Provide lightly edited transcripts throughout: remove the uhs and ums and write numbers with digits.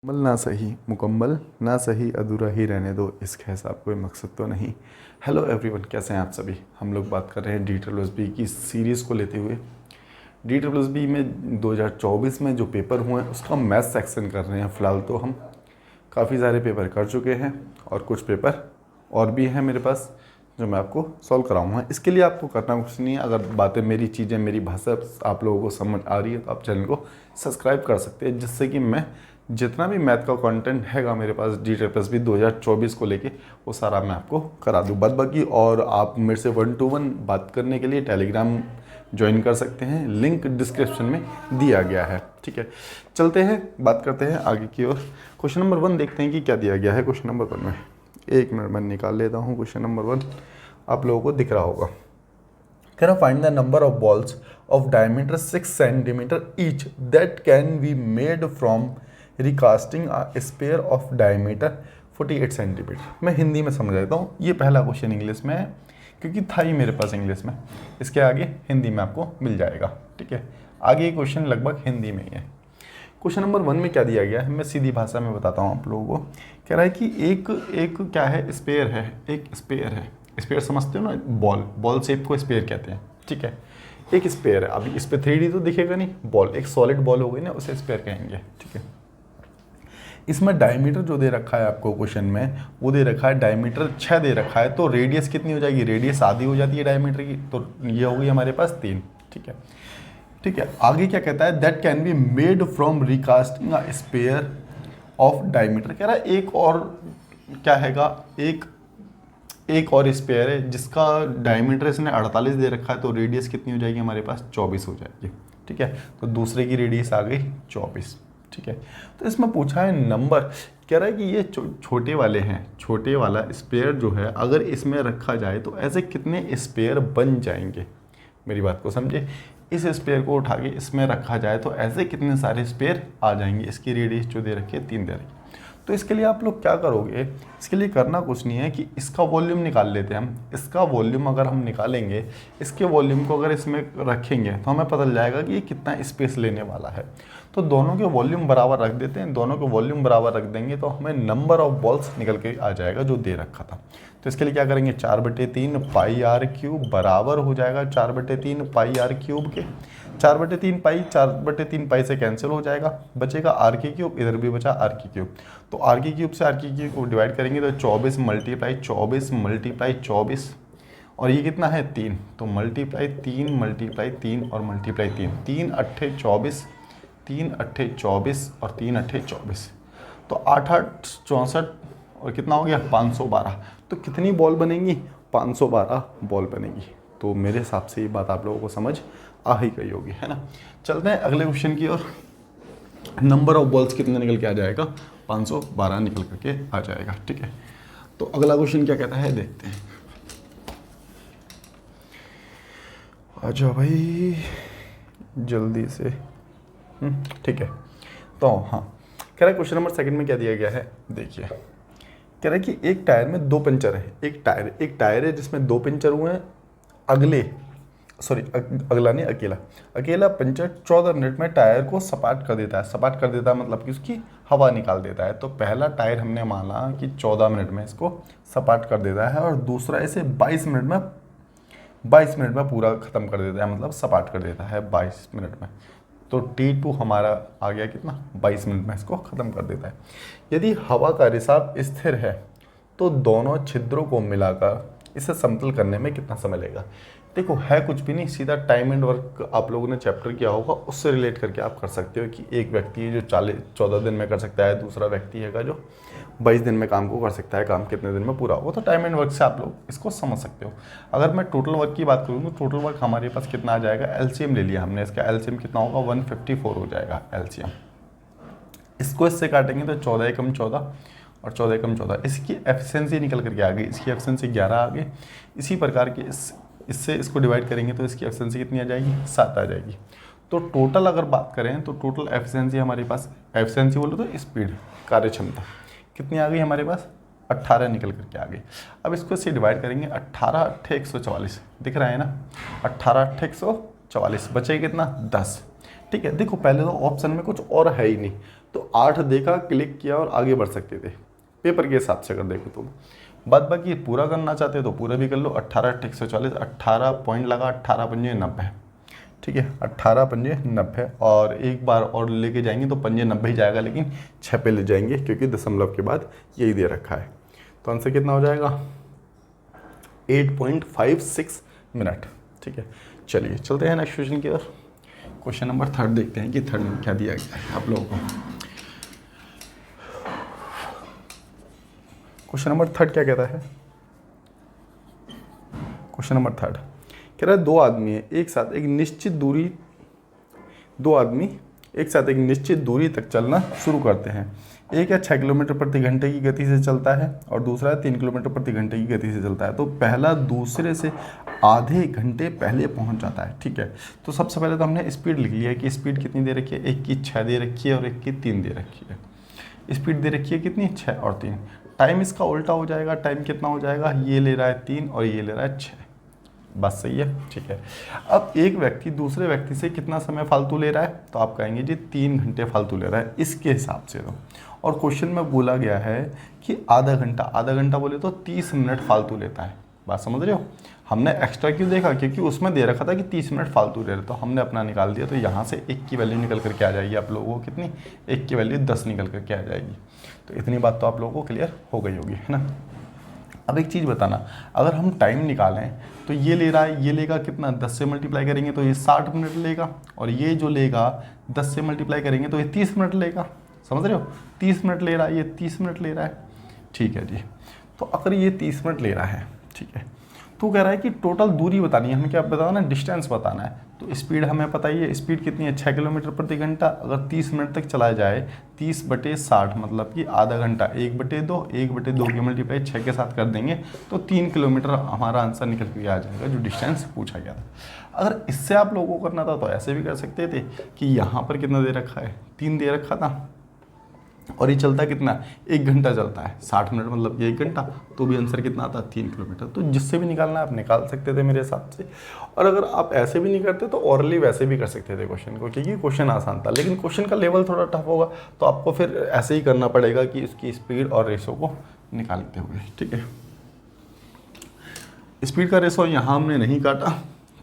मुकम्मल ना सही, मुकम्मल ना सही, अधूरा ही रहने दो, इसका हिसाब कोई मकसद तो नहीं। हेलो एवरीवन, कैसे हैं आप सभी। हम लोग बात कर रहे हैं DSSB की सीरीज़ को लेते हुए। DSSB में 2024 में जो पेपर हुए हैं उसका मैथ सेक्शन कर रहे हैं। फ़िलहाल तो हम काफ़ी सारे पेपर कर चुके हैं और कुछ पेपर और भी हैं मेरे पास जो मैं आपको सॉल्व कराऊंगा। इसके लिए आपको करना कुछ नहीं है। अगर बातें, मेरी चीज़ें, मेरी भाषा आप लोगों को समझ आ रही है तो आप चैनल को सब्सक्राइब कर सकते हैं, जिससे कि मैं जितना भी मैथ का कंटेंट हैगा मेरे पास DSSB 2024 को लेके वो सारा मैं आपको करा दूँ बाद बाकी। और आप मेरे से 1-to-1 बात करने के लिए टेलीग्राम ज्वाइन कर सकते हैं, लिंक डिस्क्रिप्शन में दिया गया है। ठीक है, चलते हैं, बात करते हैं आगे की ओर। क्वेश्चन नंबर 1 देखते हैं कि क्या दिया गया है क्वेश्चन नंबर 1 में। एक मिनट में निकाल लेता हूँ। क्वेश्चन नंबर 1 आप लोगों को दिख रहा होगा। कह रहा find the number of balls of diameter 6 centimetre each that can be made from recasting a sphere of diameter 48 centimetre. मैं हिंदी में समझ देता हूँ। ये पहला क्वेश्चन इंग्लिश में है क्योंकि था ही मेरे पास इंग्लिश में, इसके आगे हिंदी में आपको मिल जाएगा। ठीक है, आगे क्वेश्चन लगभग हिंदी में ही है। क्वेश्चन नंबर 1 में क्या दिया गया है मैं सीधी भाषा में बताता हूँ आप लोगों को। कह रहा है कि एक क्या है, स्पेयर है, एक स्पेयर है। स्पेयर समझते हो ना, बॉल शेप को स्पेयर कहते हैं। ठीक है, एक स्पेयर है। अभी इस पर 3D तो दिखेगा नहीं, बॉल एक सॉलिड बॉल हो गई ना, उसे स्पेयर कहेंगे। ठीक है, इसमें डायमीटर जो दे रखा है आपको क्वेश्चन में, वो दे रखा है डायमीटर 6 दे रखा है। तो रेडियस कितनी हो जाएगी, रेडियस आधी हो जाती है डायमीटर की, तो ये हो गई हमारे पास 3। ठीक है, आगे क्या कहता है, that can be made from recasting a sphere of diameter. कह रहा है एक और क्या हैगा, एक और स्पेयर है जिसका डायमीटर इसने 48 दे रखा है, तो रेडियस कितनी हो जाएगी हमारे पास, 24 हो जाएगी। ठीक है, तो दूसरे की रेडियस आ गई 24। ठीक है, तो इसमें पूछा है नंबर। कह रहा है कि ये छोटे वाले हैं, छोटे वाला स्पेयर जो है अगर इसमें रखा जाए तो ऐसे कितने स्पेयर बन जाएंगे। मेरी बात को समझे, इस स्पेयर को उठा के इसमें रखा जाए तो ऐसे कितने सारे स्पेयर आ जाएंगे। इसकी रेडियस जो दे रखी है 3 दे रखी है। तो इसके लिए आप लोग क्या करोगे, इसके लिए करना कुछ नहीं है कि इसका वॉल्यूम निकाल लेते हैं हम। इसका वॉल्यूम अगर हम निकालेंगे, इसके वॉल्यूम को अगर इसमें रखेंगे तो हमें पता चल जाएगा कि ये कितना स्पेस लेने वाला है। तो दोनों के वॉल्यूम बराबर रख देते हैं। दोनों के वॉल्यूम बराबर रख देंगे तो हमें नंबर ऑफ बॉल्स निकल के आ जाएगा जो दे रखा था। तो इसके लिए क्या करेंगे, 4/3 पाई आर क्यूब बराबर हो जाएगा 4/3 पाई आर क्यूब के। 4/3 पाई से कैंसिल हो जाएगा, बचेगा आर की क्यूब, इधर भी बचा आर की क्यूब। तो आर की क्यूब से आर की क्यूब को डिवाइड करेंगे तो 24 मल्टीप्लाई 24 और ये कितना है 3, तो मल्टीप्लाई 3 और मल्टीप्लाई 3, 3 अट्ठे 24, 3 अट्ठे 24 और 3 अट्ठे 24, तो 8 8 64 और कितना हो गया 512। तो कितनी बॉल बनेंगी, 512 बॉल बनेगी। तो मेरे हिसाब से ये बात आप लोगों को समझ आ ही गई होगी, है ना। चलते हैं अगले क्वेश्चन की ओर। नंबर ऑफ बॉल्स कितने निकल के आ जाएगा, 512 निकल करके आ जाएगा। ठीक है, तो अगला क्वेश्चन क्या कहता है देखते हैं। आ जाओ भाई जल्दी से। ठीक है, तो हाँ, कह रहा है क्वेश्चन नंबर 2 में क्या दिया गया है देखिए। कह रहा है कि एक टायर में 2 पंचर है। एक टायर है जिसमें 2 पंचर हुए हैं। अगला नहीं, अकेला पंचर 14 मिनट में टायर को सपाट कर देता है। सपाट कर देता है मतलब कि उसकी हवा निकाल देता है। तो पहला टायर हमने माना कि 14 मिनट में इसको सपाट कर देता है और दूसरा इसे 22 मिनट में पूरा ख़त्म कर देता है, मतलब सपाट कर देता है 22 मिनट में। तो T2 हमारा आ गया कितना, 22 मिनट में इसको ख़त्म कर देता है। यदि हवा का रिसाव स्थिर है तो दोनों छिद्रों को मिलाकर इसे समतल करने में कितना समय लगेगा। देखो, है कुछ भी नहीं, सीधा टाइम एंड वर्क आप लोगों ने चैप्टर किया होगा, उससे रिलेट करके आप कर सकते हो कि एक व्यक्ति है जो 14 दिन में कर सकता है, दूसरा व्यक्ति है जो 22 दिन में काम को कर सकता है, काम कितने दिन में पूरा होगा। तो टाइम एंड वर्क से आप लोग इसको समझ सकते हो। अगर मैं टोटल वर्क की बात करूँ तो टोटल वर्क हमारे पास कितना आ जाएगा, एलसीएम ले लिया हमने, इसका एलसीएम कितना होगा 154 हो जाएगा एलसीएम। इसको इससे काटेंगे तो 14 एकम 14 और 14 एकम 14, इसकी एफिशिएंसी निकल करके आ गई, इसकी एफिशिएंसी 11 आ गई। इसी प्रकार के इससे इसको डिवाइड करेंगे तो इसकी एफिशिएंसी कितनी आ जाएगी, 7 आ जाएगी। तो टोटल अगर बात करें तो टोटल एफिशिएंसी हमारे पास, एफिशिएंसी बोलो तो स्पीड, कार्यक्षमता कितनी आ गई हमारे पास, 18 निकल करके आ गई। अब इसको इससे डिवाइड करेंगे, 18 अट्ठे 144 दिख रहा है ना, 18 अट्ठे 144, बचे कितना 10। ठीक है। देखो पहले तो ऑप्शन में कुछ और है ही नहीं, तो 8 देखा, क्लिक किया और आगे बढ़ सकते थे पेपर के हिसाब से। अगर देखो तो बाद बाकी पूरा करना चाहते हो तो पूरा भी कर लो। 18 140, 18 पॉइंट लगा, 18 पंजे 90, ठीक है, 18 पंजे 90। और एक बार और लेके जाएंगे तो पंजे 90 ही जाएगा, लेकिन 6 पे ले जाएंगे क्योंकि दशमलव के बाद यही दे रखा है। तो आंसर कितना हो जाएगा? 8.56 मिनट। ठीक है, चलिए चलते हैं नेक्स्ट क्वेश्चन की ओर। क्वेश्चन नंबर 3 देखते हैं कि 3 में क्या दिया गया है आप लोगों को। क्वेश्चन नंबर 3 क्या कहता है? क्वेश्चन नंबर 3 कह रहा है दो आदमी एक साथ एक निश्चित दूरी तक चलना शुरू करते हैं। एक है 6 किलोमीटर प्रति घंटे की गति से चलता है और दूसरा है 3 किलोमीटर प्रति घंटे की गति से चलता है। तो पहला दूसरे से आधे घंटे पहले पहुंच जाता है। ठीक है, तो सबसे पहले तो हमने स्पीड लिख लिया है कि स्पीड कितनी दे रखी है, एक की 6 दे रखी है और एक की 3 दे रखी है। स्पीड दे रखी है कितनी, 6 और 3। टाइम इसका उल्टा हो जाएगा, टाइम कितना हो जाएगा, ये ले रहा है 3 और ये ले रहा है 6। बस सही है, ठीक है। अब एक व्यक्ति दूसरे व्यक्ति से कितना समय फालतू ले रहा है, तो आप कहेंगे जी 3 घंटे फालतू ले रहा है इसके हिसाब से। तो और क्वेश्चन में बोला गया है कि आधा घंटा बोले तो 30 मिनट फालतू लेता है। बात समझ रहे हो? हमने एक्स्ट्रा क्यों देखा, क्योंकि उसमें दे रखा था कि 30 मिनट फालतू ले रहे, तो हमने अपना निकाल दिया। तो यहाँ से 1 की वैल्यू निकल करके आ जाएगी आप लोगों को कितनी, 1 की वैल्यू 10 निकल करके आ जाएगी। तो इतनी बात तो आप लोगों को क्लियर हो गई होगी, है ना। अब एक चीज़ बताना, अगर हम टाइम निकालें तो ये ले रहा है, ये लेगा कितना, 10 से मल्टीप्लाई करेंगे तो ये 60 मिनट लेगा, और ये जो लेगा 10 से मल्टीप्लाई करेंगे तो ये 30 मिनट लेगा। समझ रहे हो? 30 मिनट ले रहा है, ये 30 मिनट ले रहा है। ठीक है जी, तो अगर ये 30 मिनट ले रहा है, ठीक है, तो कह रहा है कि टोटल दूरी बतानी है हमें, क्या बताना, डिस्टेंस बताना है। तो स्पीड हमें पता ही है, स्पीड कितनी है, 6 किलोमीटर प्रति घंटा। अगर 30 मिनट तक चला जाए, 30/60 मतलब कि आधा घंटा, 1/2, 1/2 की मल्टीप्लाई 6 के साथ कर देंगे तो 3 किलोमीटर हमारा आंसर निकल के आ जाएगा, जो डिस्टेंस पूछा गया था। अगर इससे आप लोगों को करना था तो ऐसे भी कर सकते थे कि यहाँ पर कितना दे रखा है, 3 दे रखा था, और ये चलता कितना, 1 घंटा चलता है, 60 मिनट मतलब ये 1 घंटा, तो भी आंसर कितना आता है, 3 किलोमीटर। तो जिससे भी निकालना है आप निकाल सकते थे मेरे हिसाब से। और अगर आप ऐसे भी नहीं करते तो ओरली वैसे भी कर सकते थे क्वेश्चन को, क्योंकि क्वेश्चन आसान था, लेकिन क्वेश्चन का लेवल थोड़ा टफ होगा, तो आपको फिर ऐसे ही करना पड़ेगा कि उसकी स्पीड और रेशो को निकालते हुए। ठीक है, स्पीड का रेशो यहाँ हमने नहीं काटा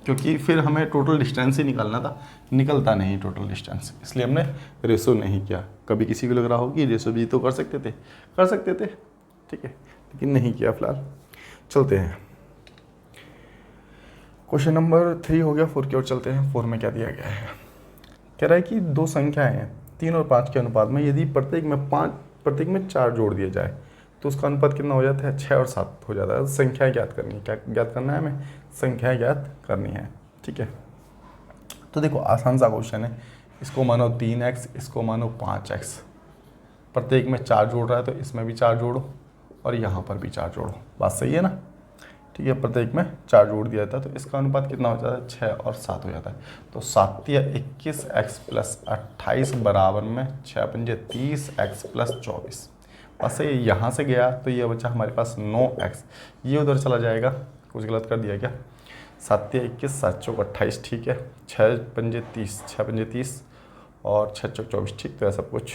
क्योंकि फिर हमें टोटल डिस्टेंस ही निकालना था, निकलता नहीं टोटल डिस्टेंस, इसलिए हमने रेशो नहीं किया। कभी किसी को लग रहा हो कि रेशो भी तो कर सकते थे, ठीक है, लेकिन नहीं किया फिलहाल। चलते हैं, क्वेश्चन नंबर 3 हो गया, 4 की ओर चलते हैं। 4 में क्या दिया गया है, कह रहा है कि दो संख्याएं हैं 3 और 5 के अनुपात में, यदि प्रत्येक में 4 जोड़ दिया जाए तो उसका अनुपात कितना हो जाता है, 6 और 7 हो जाता है। संख्या ज्ञात करनी है, क्या ज्ञात करना है हमें, संख्या ज्ञात करनी है। ठीक है, तो देखो आसान सा क्वेश्चन है, इसको मानो 3x, इसको मानो 5x, प्रत्येक में 4 जोड़ रहा है तो इसमें भी 4 जोड़ो और यहाँ पर भी 4 जोड़ो। बात सही है ना? ठीक है, प्रत्येक में 4 जोड़ दिया था तो इसका अनुपात कितना हो जाता है, 6 और 7 हो जाता है। तो 7 या 21 x + 28 बराबर में 6 पंजे 30 x + 24। बस ये यहाँ से गया तो ये बचा हमारे पास 9x, ये उधर चला जाएगा, कुछ गलत कर दिया क्या, 7 या 21 7 चौक 28, ठीक है, 6 पंजे 30 और 6 चौक 24, ठीक। तो ऐसा कुछ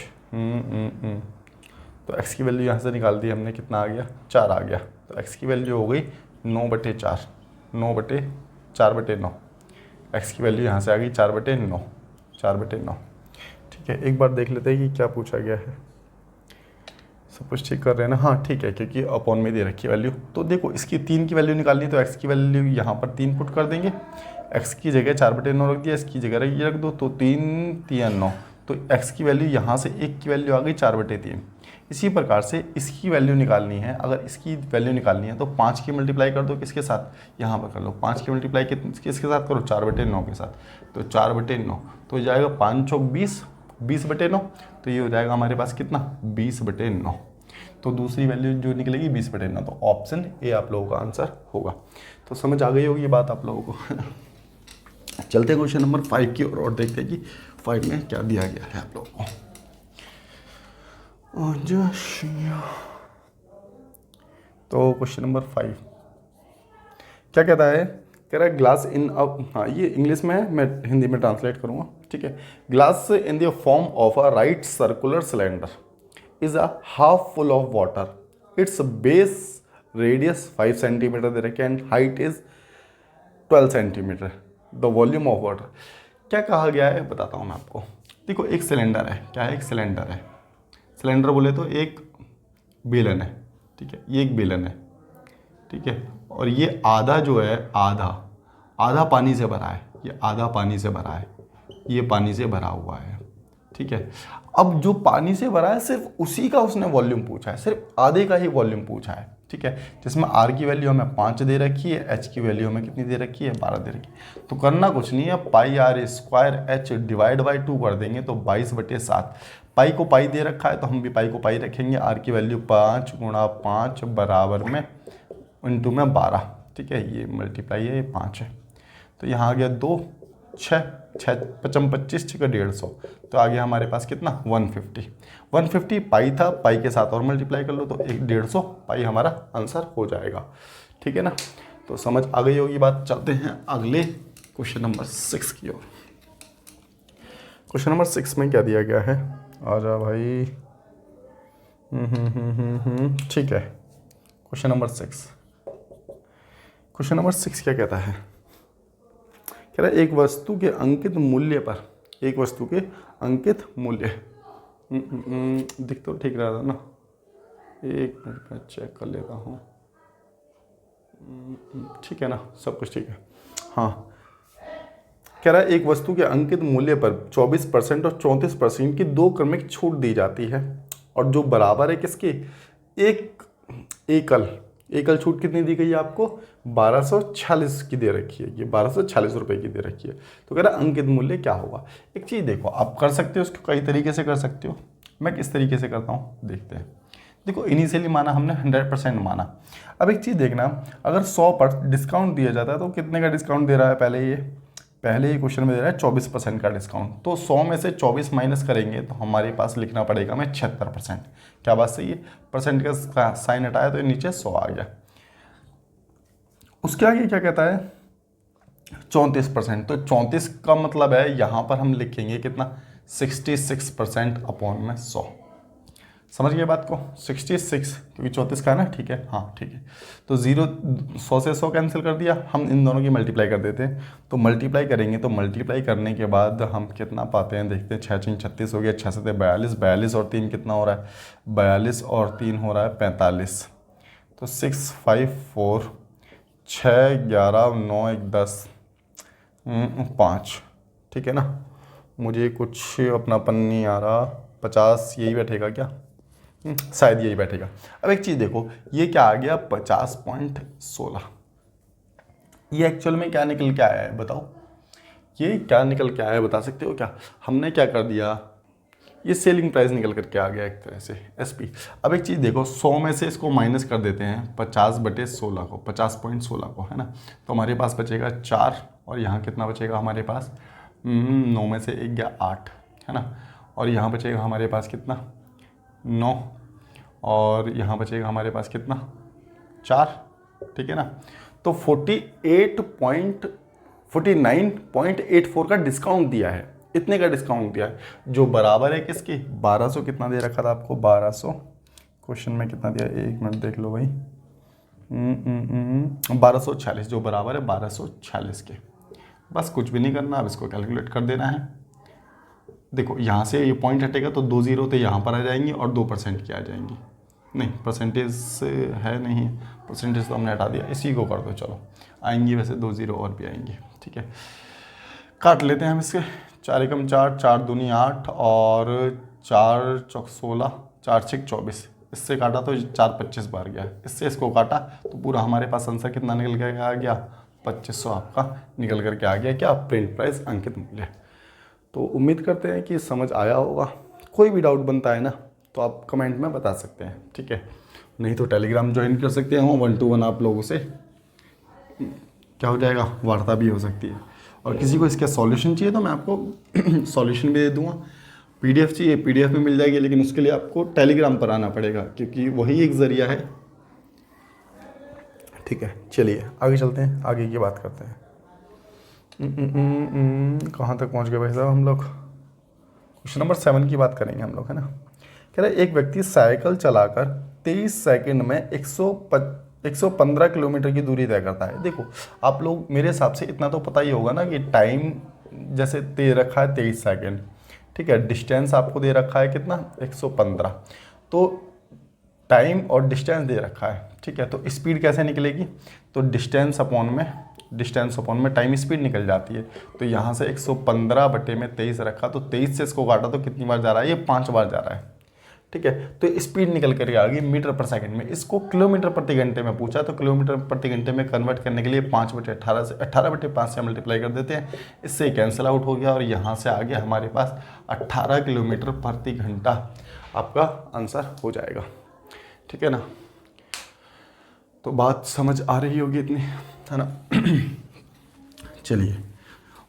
तो x की वैल्यू यहाँ से निकाल दी हमने, कितना आ गया, 4 आ गया। तो x की वैल्यू हो गई 9/4, 9/4/9। x की वैल्यू यहाँ से आ गई 4/9। ठीक है, एक बार देख लेते हैं कि क्या पूछा गया है। सब कुछ ठीक कर रहे हैं ना? हाँ ठीक है, क्योंकि अपॉन में दे रखी है वैल्यू। तो देखो इसकी 3 की वैल्यू निकालनी, तो x की वैल्यू यहाँ पर 3 पुट कर देंगे, x की जगह 4/9 रख दिया, इसकी जगह ये रख दो, तो 3 3 9, तो x की वैल्यू यहाँ से 1 की वैल्यू आ गई 4/3। इसी प्रकार से इसकी वैल्यू निकालनी है, अगर इसकी वैल्यू निकालनी है तो 5 की मल्टीप्लाई कर दो, किसके साथ, यहाँ पर कर लो, 5 की मल्टीप्लाई किसके साथ करो, 4/9 के साथ। तो 4/9 तो हो जाएगा 5 चौक 20, 20/9, तो ये हो जाएगा हमारे पास कितना, 20/9। तो दूसरी वैल्यू जो निकलेगी 20/9, तो ऑप्शन ए आप लोगों का आंसर होगा। तो समझ आ गई होगी ये बात आप लोगों को। चलते हैं क्वेश्चन नंबर 5 की ओर और देखते हैं कि 5 में क्या दिया गया है आप लोगों को। तो क्वेश्चन नंबर 5 क्या कहता है, कह रहा है ग्लास इन अ, हाँ ये इंग्लिश में है, मैं हिंदी में ट्रांसलेट करूँगा। ठीक है। Glass in the form of a right circular cylinder is a half full of water, its base radius 5 centimetre दे रखे and height is 12 centimetre, the volume of water. क्या कहा गया है बताता हूँ मैं आपको। देखो एक सिलेंडर है, क्या है, एक सिलेंडर है। सिलेंडर बोले तो एक बेलन है, ठीक है, ये एक बेलन है, ठीक है, और ये आधा जो है, आधा पानी से भरा है, ये आधा पानी से भरा है, ये पानी से भरा हुआ है, ठीक है। अब जो पानी से भरा है सिर्फ उसी का उसने वॉल्यूम पूछा है, सिर्फ आधे का ही वॉल्यूम पूछा है, ठीक है, जिसमें आर की वैल्यू हमें 5 दे रखी है, एच की वैल्यू हमें कितनी दे रखी है, 12 दे रखी है। तो करना कुछ नहीं है, pi r square h divide by 2 कर देंगे तो 22/7। पाई को पाई दे रखा है तो हम भी पाई को पाई रखेंगे। आर की वैल्यू 5 × 5 बराबर में इंटू में 12, ठीक है, ये मल्टीप्लाई है, ये 5 है, तो यहाँ आ गया 2, 6, 5 25 6 150, तो आ गया हमारे पास कितना 150 पाई था, पाई के साथ और मल्टीप्लाई कर लो तो 150 पाई हमारा आंसर हो जाएगा, ठीक है ना। तो समझ आ गई होगी बात। चलते हैं अगले क्वेश्चन नंबर 6 की ओर। क्वेश्चन नंबर 6 में क्या दिया गया है, आजा भाई, ठीक है। क्वेश्चन नंबर 6 क्या कहता है, कह रहा है एक वस्तु के अंकित मूल्य पर, एक वस्तु के अंकित मूल्य, दिख तो ठीक रहा था ना, एक मिनट में चेक कर लेता हूँ, ठीक है ना, सब कुछ ठीक है। हाँ, कह रहा है एक वस्तु के अंकित मूल्य पर 24% और 34% की 2 क्रमिक छूट दी जाती है, और जो बराबर है किसके, एक एकल छूट कितनी दी गई है आपको, 1246 की दे रखी है, ये 1246 रुपये की दे रखी है। तो कह रहा है अंकित मूल्य क्या होगा। एक चीज़ देखो, आप कर सकते हो इसको कई तरीके से कर सकते हो, मैं किस तरीके से करता हूँ देखते हैं। देखो इनिशियली माना हमने 100% माना। अब एक चीज़ देखना, अगर 100 पर डिस्काउंट दिया जाता है तो कितने का डिस्काउंट दे रहा है, पहले ही क्वेश्चन में दे रहा है 24% का डिस्काउंट, तो 100 में से 24 माइनस करेंगे तो हमारे पास लिखना पड़ेगा हमें 76%। क्या बात सही है, परसेंट का साइन हटाया तो नीचे 100 आ गया। उसके आगे क्या कहता है 34%, तो 34 का मतलब है यहाँ पर हम लिखेंगे कितना 66% अपॉन में 100। समझ गए बात को, 66 क्योंकि 34 का है ना, ठीक है, हाँ ठीक है। तो 100 से 100 कैंसिल कर दिया, हम इन दोनों की मल्टीप्लाई कर देते हैं। तो मल्टीप्लाई करेंगे, तो मल्टीप्लाई करने के बाद हम कितना पाते हैं देखते हैं, 6 × 36 हो गया, 6 से 42, 42 और 3 कितना हो रहा है, 42 और 3 हो रहा है 45। तो 6 5 4 6 11 9 1 10 5, ठीक है ना। मुझे कुछ अपनापन नहीं आ रहा, 50 यही बैठेगा क्या, शायद यही बैठेगा। अब एक चीज़ देखो, ये क्या आ गया 50.16, ये एक्चुअल में क्या निकल के आया है बताओ, ये क्या निकल के आया है बता सकते हो क्या। हमने क्या कर दिया, ये सेलिंग प्राइस निकल करके आ गया एक तरह से एसपी। अब एक चीज़ देखो, 100 में से इसको माइनस कर देते हैं 50/16 को, 50.16 को, है ना। तो हमारे पास बचेगा 4, और यहाँ कितना बचेगा हमारे पास 9 में से 1 गया 8, है ना। और यहाँ बचेगा हमारे पास कितना 9, और यहाँ बचेगा हमारे पास कितना 4, ठीक है ना। तो 49.84 का डिस्काउंट दिया है, इतने का डिस्काउंट दिया है, जो बराबर है किसके 1200, कितना दे रखा था आपको 1200, क्वेश्चन में कितना दिया, एक मिनट देख लो भाई, 1246, जो बराबर है 1246 के। बस कुछ भी नहीं करना, अब इसको कैलकुलेट कर देना है। देखो यहाँ से ये पॉइंट हटेगा तो 2 0 तो यहाँ पर आ जाएंगी, और 2% की आ जाएंगी, नहीं परसेंटेज है नहीं, परसेंटेज तो हमने हटा दिया, इसी को कर दो, चलो आएंगी वैसे 2 0 और भी आएंगी, ठीक है। काट लेते हैं हम इसके, 4 एकम 4, 4 दूनी 8, और 4 चौक 16, 4 6 24, इससे काटा तो 4 25 बार गया, इससे इसको काटा तो पूरा हमारे पास आंसर कितना निकल के आ गया 2500 आपका निकल करके आ गया, क्या प्रिंट प्राइस अंकित मूल्य। तो उम्मीद करते हैं कि समझ आया होगा। कोई भी डाउट बनता है ना तो आप कमेंट में बता सकते हैं, ठीक है। नहीं तो टेलीग्राम ज्वाइन कर सकते हैं, 1-to-1 आप लोगों से क्या हो जाएगा, वार्ता भी हो सकती है। और किसी को इसका सॉल्यूशन चाहिए तो मैं आपको सॉल्यूशन भी दे दूंगा। पीडीएफ चाहिए, पीडीएफ में मिल जाएगी, लेकिन उसके लिए आपको टेलीग्राम पर आना पड़ेगा, क्योंकि वही एक ज़रिया है, ठीक है। चलिए आगे चलते हैं, आगे की बात करते हैं। कहाँ तक पहुँच गए भाई साहब हम लोग? क्वेश्चन नंबर 7 की बात करेंगे हम लोग, है ना। कह रहे एक व्यक्ति साइकिल चलाकर 23 सेकंड में 115 किलोमीटर की दूरी तय करता है। देखो आप लोग मेरे हिसाब से इतना तो पता ही होगा ना कि टाइम जैसे दे रखा है 23 सेकंड, ठीक है। डिस्टेंस आपको दे रखा है कितना, 115। तो टाइम और डिस्टेंस दे रखा है, ठीक है। तो स्पीड कैसे निकलेगी, तो डिस्टेंस अपॉन में टाइम स्पीड निकल जाती है। तो यहाँ से 115 बटे में 23 रखा, तो 23 से इसको काटा तो कितनी बार जा रहा है, ये 5 बार जा रहा है, ठीक है। तो स्पीड निकल कर आ गई मीटर पर सेकंड में। इसको किलोमीटर प्रति घंटे में पूछा, तो किलोमीटर प्रति घंटे में कन्वर्ट करने के लिए 5/18 से 18/5 से मल्टीप्लाई कर देते हैं, इससे कैंसिल आउट हो गया और यहाँ से आ गया हमारे पास 18 किलोमीटर प्रति घंटा आपका आंसर हो जाएगा, ठीक है ना। तो बात समझ आ रही होगी इतनी, है ना। चलिए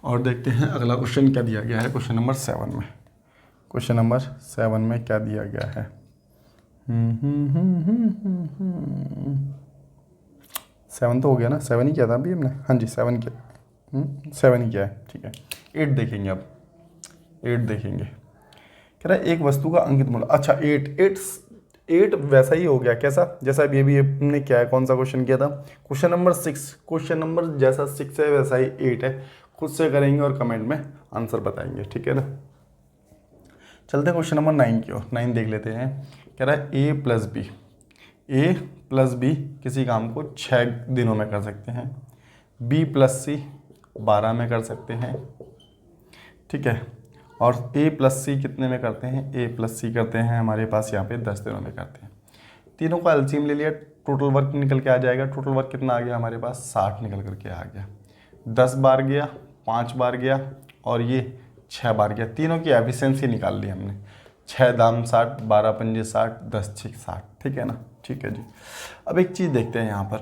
और देखते हैं अगला क्वेश्चन क्या दिया गया है क्वेश्चन नंबर 7 में। क्वेश्चन नंबर 7 में क्या दिया गया है, 7 तो हो गया ना, 7 ही किया था अभी हमने, हाँ जी 7 किया, 7 ही किया है, ठीक है। 8 देखेंगे अब, 8 देखेंगे। कह रहा है एक वस्तु का अंकित मूल्य, अच्छा 8 वैसा ही हो गया, कैसा, जैसा अभी अभी हमने क्या है, कौन सा क्वेश्चन किया था, क्वेश्चन नंबर 6। क्वेश्चन नंबर जैसा 6 है वैसा ही 8 है। खुद से करेंगे और कमेंट में आंसर बताएंगे, ठीक है ना। चलते हैं क्वेश्चन नंबर 9 की ओर। 9 देख लेते हैं। कह रहा है ए प्लस बी किसी काम को 6 दिनों में कर सकते हैं, बी प्लस सी 12 में कर सकते हैं, ठीक है। और ए प्लस सी कितने में करते हैं, ए प्लस सी करते हैं हमारे पास यहाँ पे 10 दिनों में करते हैं। तीनों का एलसीएम ले लिया, टोटल वर्क निकल के आ जाएगा। टोटल वर्क कितना आ गया हमारे पास, 60 निकल करके आ गया। 10 बार गया, 5 बार गया और ये 6 बार गया। तीनों की एफिशिएंसी निकाल ली हमने, 6 दाम 60, 12 पंजे 60, 10 6 60, ठीक है ना, ठीक है जी। अब एक चीज़ देखते हैं यहाँ पर।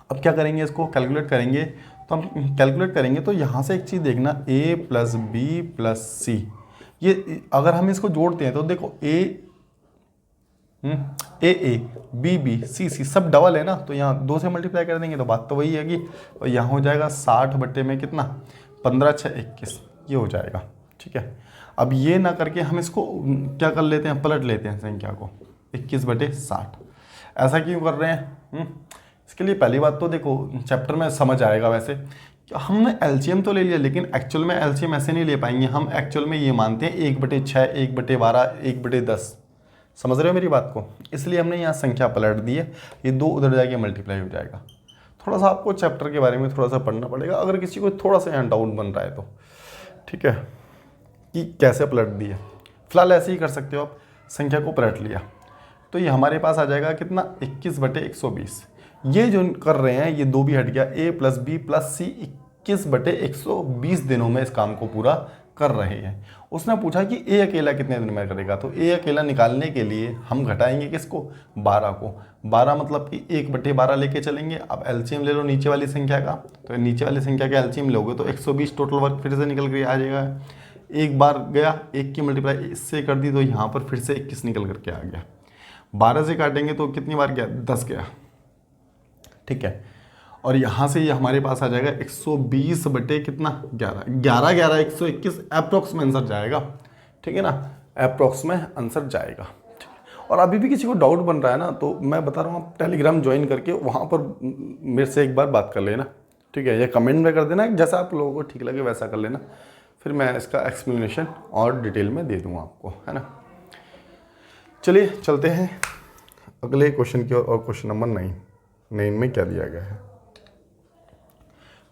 अब क्या करेंगे, इसको कैलकुलेट करेंगे। तो हम कैलकुलेट करेंगे तो यहाँ से एक चीज़ देखना, a प्लस बी प्लस सी, ये अगर हम इसको जोड़ते हैं तो देखो ए बी बी सी सी सब डबल है ना, तो यहाँ 2 से मल्टीप्लाई कर देंगे तो बात तो वही है कि, और यहाँ हो जाएगा 60 बटे में कितना, 15 6 21, ये हो जाएगा, ठीक है। अब ये ना करके हम इसको क्या कर लेते हैं, पलट लेते हैं संख्या को, 21/60। ऐसा क्यों कर रहे हैं, इसके लिए पहली बात तो देखो चैप्टर में समझ आएगा। वैसे हमने एलसीएम तो ले लिया, लेकिन एक्चुअल में एलसीएम ऐसे नहीं ले पाएंगे। हम एक्चुअल में ये मानते हैं 1/6, 1/12, 1/10, समझ रहे हो मेरी बात को। इसलिए हमने यहाँ संख्या पलट दी है, ये 2 उधर जाके मल्टीप्लाई हो जाएगा। थोड़ा सा आपको चैप्टर के बारे में थोड़ा सा पढ़ना पड़ेगा, अगर किसी को थोड़ा सा यहाँ डाउट बन रहा है तो, ठीक है, कि कैसे पलट दी है। फिलहाल ऐसे ही कर सकते हो आप, संख्या को पलट लिया तो ये हमारे पास आ जाएगा कितना, 21/120। ये जो कर रहे हैं ये 2 भी हट गया, a प्लस बी प्लस सी 21/120 दिनों में इस काम को पूरा कर रहे हैं। उसने पूछा कि a अकेला कितने दिन में करेगा, तो a अकेला निकालने के लिए हम घटाएंगे किसको, 12 को। 12 मतलब कि 1/12 लेके चलेंगे। अब एलसीएम ले लो नीचे वाली संख्या का, तो नीचे वाली संख्या का एलसीएम लोगे तो 120 टोटल वर्क फिर से निकल कर आ जाएगा। एक बार गया, 1 की मल्टीप्लाई इससे कर दी तो यहाँ पर फिर से 21 निकल करके आ गया। 12 से काटेंगे तो कितनी बार गया, 10 गया, ठीक है। और यहाँ से ये हमारे पास आ जाएगा 120 बटे कितना, 11 11 121 अप्रॉक्स में आंसर जाएगा, ठीक है ना, अप्रॉक्स में आंसर जाएगा। और अभी भी किसी को डाउट बन रहा है ना, तो मैं बता रहा हूँ आप टेलीग्राम ज्वाइन करके वहाँ पर मेरे से एक बार बात कर लेना, ठीक है, या कमेंट में कर देना, जैसा आप लोगों को ठीक लगे वैसा कर लेना, फिर मैं इसका एक्सप्लेनेशन और डिटेल में दे दूँगा आपको, है ना। चलिए चलते हैं अगले क्वेश्चन की ओर, और क्वेश्चन नंबर 9 में क्या दिया गया है।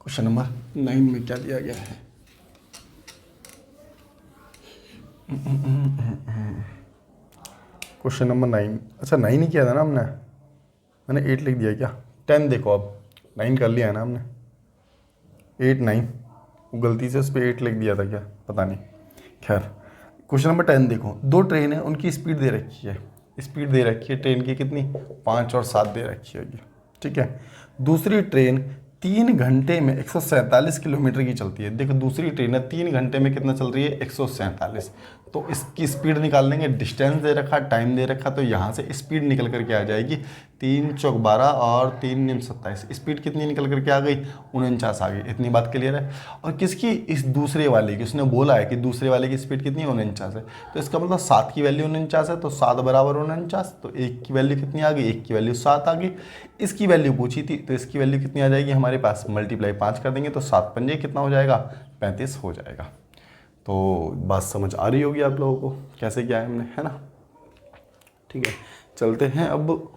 क्वेश्चन नंबर 9 में क्या दिया गया है, क्वेश्चन नंबर 9, अच्छा 9 ही किया था ना हमने, मैंने 8 लिख दिया क्या, 10 देखो, अब 9 कर लिया है ना हमने, 8 9, वो गलती से उस पर 8 लिख दिया था क्या, पता नहीं, खैर। क्वेश्चन नंबर 10 देखो, 2 ट्रेन है, उनकी स्पीड दे रखी है, स्पीड दे रखी है ट्रेन की कितनी, 5 और 7 दे रखी होगी, ठीक है। दूसरी ट्रेन 3 घंटे में 147 किलोमीटर की चलती है। देखो दूसरी ट्रेन है 3 घंटे में कितना चल रही है, 147। तो इसकी स्पीड निकाल लेंगे, डिस्टेंस दे रखा, टाइम दे रखा, तो यहाँ से स्पीड निकल करके आ जाएगी 3 चौक 12 और 3 निम 27। स्पीड कितनी निकल करके आ गई? 49 आ गई। इतनी बात क्लियर है। और किसकी? इस दूसरे वाले की। उसने बोला है कि दूसरे वाले की स्पीड कितनी है? 49 है। तो इसका मतलब 7 की वैल्यू 49 है, तो 7 बराबर 49। तो 1 की वैल्यू कितनी आ गई? 1 की वैल्यू 7 आ गई। इसकी वैल्यू पूछी थी, तो इसकी वैल्यू कितनी आ जाएगी हमारे पास? मल्टीप्लाई 5 कर देंगे तो 7 पंजे कितना हो जाएगा? 35 हो जाएगा। तो बात समझ आ रही होगी आप लोगों को कैसे किया है हमने, है ना? ठीक है, चलते हैं अब